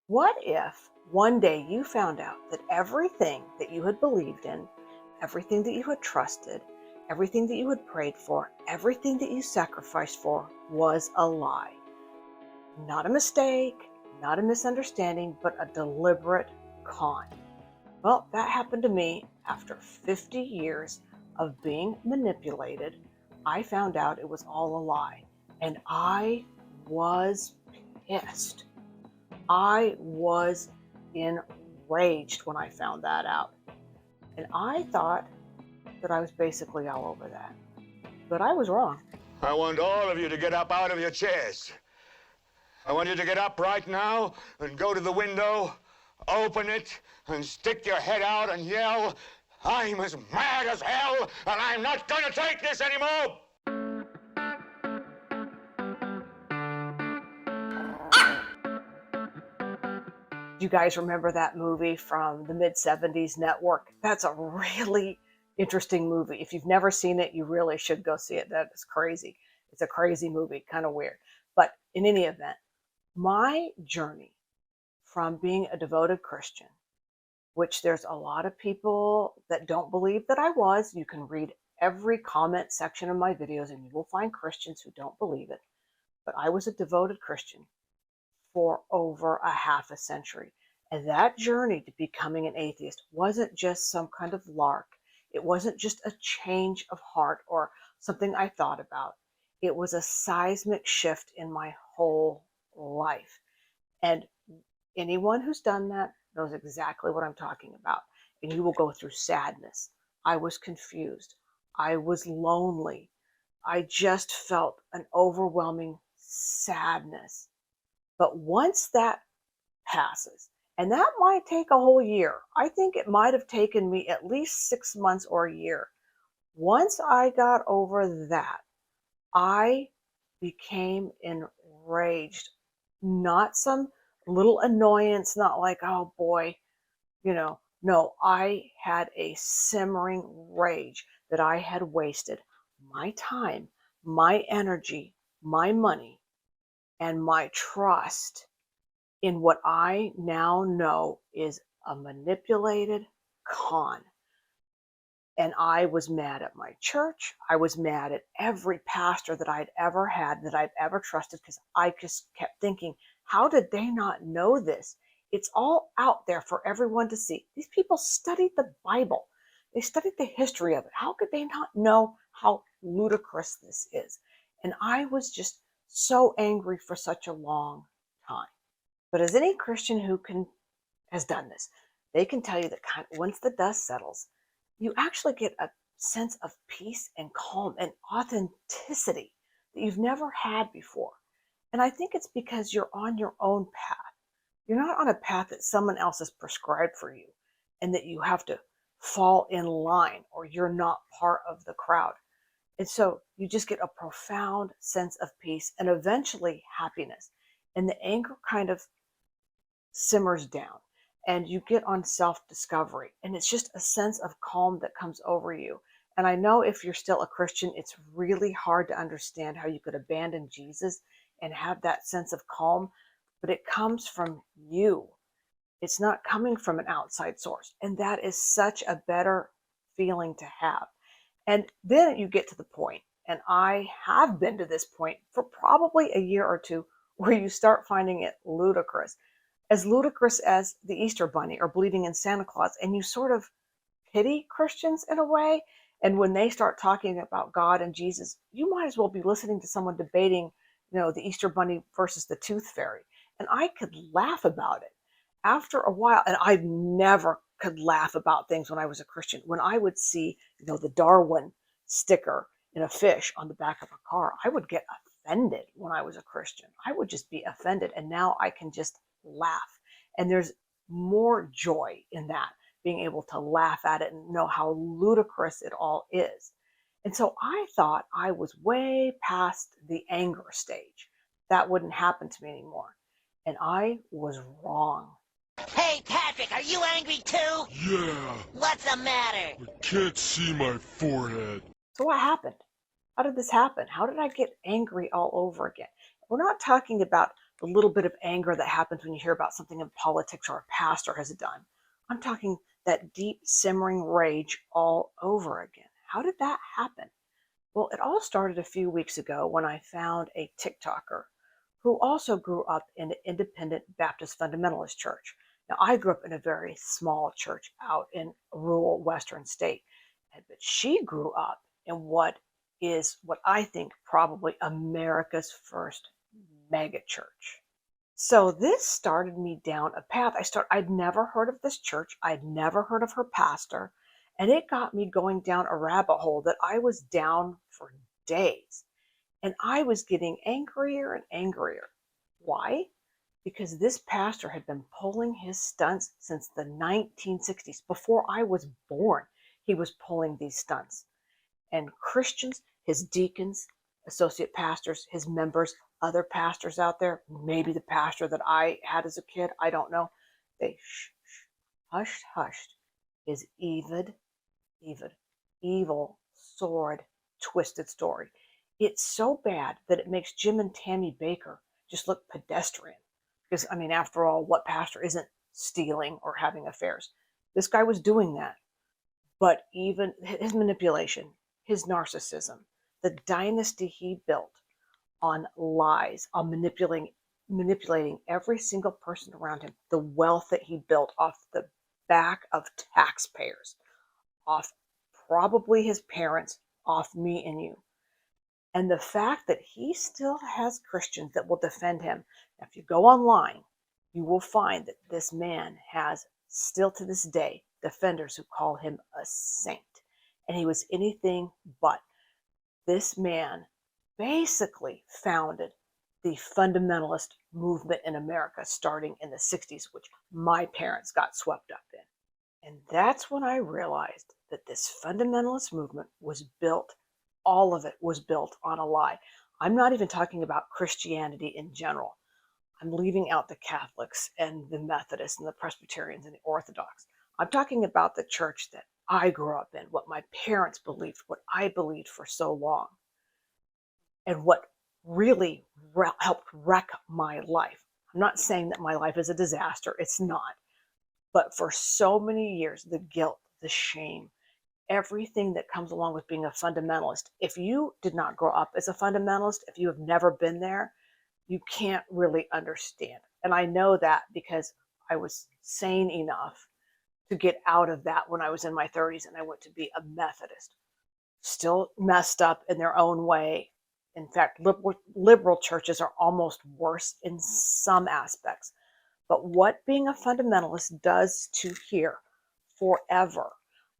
What if one day you found out that everything that you had believed in, everything that you had trusted, everything that you had prayed for, everything that you sacrificed for was a lie? Not a mistake, not a misunderstanding, but a deliberate con. Well, that happened to me after 50 years of being manipulated. I found out it was all a lie, and I was pissed. I was enraged when I found that out. And I thought that I was basically all over that. But I was wrong. I want all of you to get up out of your chairs. I want you to get up right now and go to the window, open it, and stick your head out and yell, "I'm as mad as hell, and I'm not gonna take this anymore!" Do you guys remember that movie from the mid-70s, Network? That's a really interesting movie. If you've never seen it, you really should go see it. That is crazy. It's a crazy movie, kind of weird. But in any event, my journey from being a devoted Christian, which there's a lot of people that don't believe that I was. You can read every comment section of my videos and you will find Christians who don't believe it. But I was a devoted Christian for over a half a century. And that journey to becoming an atheist wasn't just some kind of lark. It wasn't just a change of heart or something I thought about. It was a seismic shift in my whole life. And anyone who's done that knows exactly what I'm talking about. And you will go through sadness. I was confused. I was lonely. I just felt an overwhelming sadness. But once that passes, and that might take a whole year, I think it might have taken me at least 6 months or a year. Once I got over that, I became enraged. Not some little annoyance, not like, oh boy, no, I had a simmering rage that I had wasted my time, my energy, my money, and my trust in what I now know is a manipulated con. And I was mad at my church. I was mad at every pastor that I'd ever had, that I've ever trusted, because I just kept thinking, how did they not know this? It's all out there for everyone to see. These people studied the Bible. They studied the history of it. How could they not know how ludicrous this is? And I was just so angry for such a long time. But as any Christian who has done this, they can tell you that once the dust settles, you actually get a sense of peace and calm and authenticity that you've never had before. And I think it's because you're on your own path. You're not on a path that someone else has prescribed for you and that you have to fall in line or you're not part of the crowd. And so you just get a profound sense of peace and eventually happiness. And the anger kind of simmers down and you get on self-discovery. And it's just a sense of calm that comes over you. And I know if you're still a Christian, it's really hard to understand how you could abandon Jesus and have that sense of calm, but it comes from you. It's not coming from an outside source. And that is such a better feeling to have. And then you get to the point, and I have been to this point for probably a year or two, where you start finding it ludicrous as the Easter Bunny or believing in Santa Claus. And you sort of pity Christians in a way. And when they start talking about God and Jesus, you might as well be listening to someone debating, the Easter Bunny versus the Tooth Fairy. And I could laugh about it after a while. And I never could laugh about things when I was a Christian. When I would see, the Darwin sticker in a fish on the back of a car, I would get offended when I was a Christian. I would just be offended. And now I can just laugh. And there's more joy in that, being able to laugh at it and know how ludicrous it all is. And so I thought I was way past the anger stage. That wouldn't happen to me anymore. And I was wrong. Hey, Patrick, are you angry too? Yeah, What's the matter? I can't see my forehead. So what happened? How did this happen? How did I get angry all over again? We're not talking about the little bit of anger that happens when you hear about something in politics or a pastor has done. I'm talking that deep simmering rage all over again. How did that happen? Well, it all started a few weeks ago when I found a TikToker who also grew up in an independent Baptist fundamentalist church. Now, I grew up in a very small church out in a rural western state, but she grew up in what is what I think probably America's first mega church. So this started me down a path. I'd never heard of this church. I'd never heard of her pastor. And it got me going down a rabbit hole that I was down for days. And I was getting angrier and angrier. Why? Because this pastor had been pulling his stunts since the 1960s. Before I was born, he was pulling these stunts. And Christians, his deacons, associate pastors, his members, other pastors out there, maybe the pastor that I had as a kid, I don't know, they hushed his evil, sword, twisted story. It's so bad that it makes Jim and Tammy Baker just look pedestrian. Because, I mean, after all, what pastor isn't stealing or having affairs? This guy was doing that. But even his manipulation, his narcissism, the dynasty he built on lies, on manipulating every single person around him, the wealth that he built off the back of taxpayers, off probably his parents, off me and you. And the fact that he still has Christians that will defend him. Now, if you go online, you will find that this man has still to this day defenders who call him a saint. And he was anything but. This man basically founded the fundamentalist movement in America starting in the 60s, which my parents got swept up in. And that's when I realized that this fundamentalist movement was built, all of it was built on a lie. I'm not even talking about Christianity in general. I'm leaving out the Catholics and the Methodists and the Presbyterians and the Orthodox. I'm talking about the church that I grew up in, what my parents believed, what I believed for so long, and what really helped wreck my life. I'm not saying that my life is a disaster. It's not. But for so many years, the guilt, the shame, everything that comes along with being a fundamentalist. If you did not grow up as a fundamentalist, if you have never been there, you can't really understand. And I know that because I was sane enough to get out of that when I was in my 30s and I went to be a Methodist. Still messed up in their own way. In fact, liberal churches are almost worse in some aspects. But what being a fundamentalist does to here forever,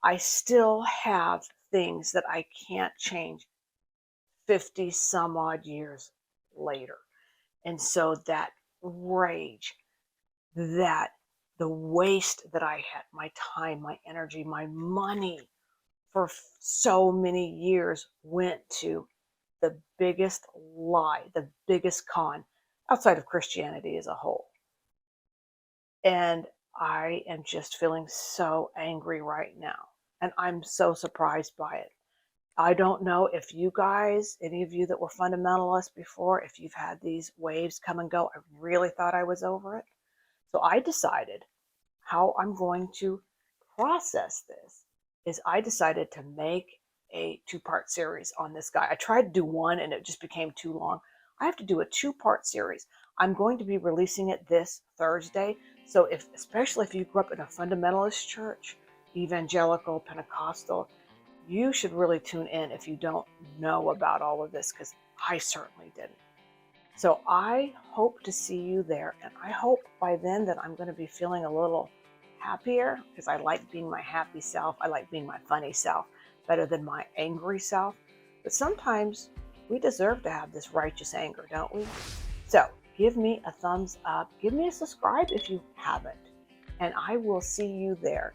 I still have things that I can't change 50 some odd years later. And so that rage, that the waste that I had, my time, my energy, my money for so many years went to the biggest lie, the biggest con outside of Christianity as a whole. And I am just feeling so angry right now. And I'm so surprised by it. I don't know if you guys, any of you that were fundamentalists before, if you've had these waves come and go. I really thought I was over it. So I decided how I'm going to process this is I decided to make a two-part series on this guy. I tried to do one and it just became too long. I have to do a two-part series. I'm going to be releasing it this Thursday. So especially if you grew up in a fundamentalist church, evangelical, Pentecostal, you should really tune in if you don't know about all of this, because I certainly didn't. So I hope to see you there. And I hope by then that I'm going to be feeling a little happier, because I like being my happy self. I like being my funny self better than my angry self. But sometimes we deserve to have this righteous anger, don't we? So give me a thumbs up. Give me a subscribe if you haven't. And I will see you there.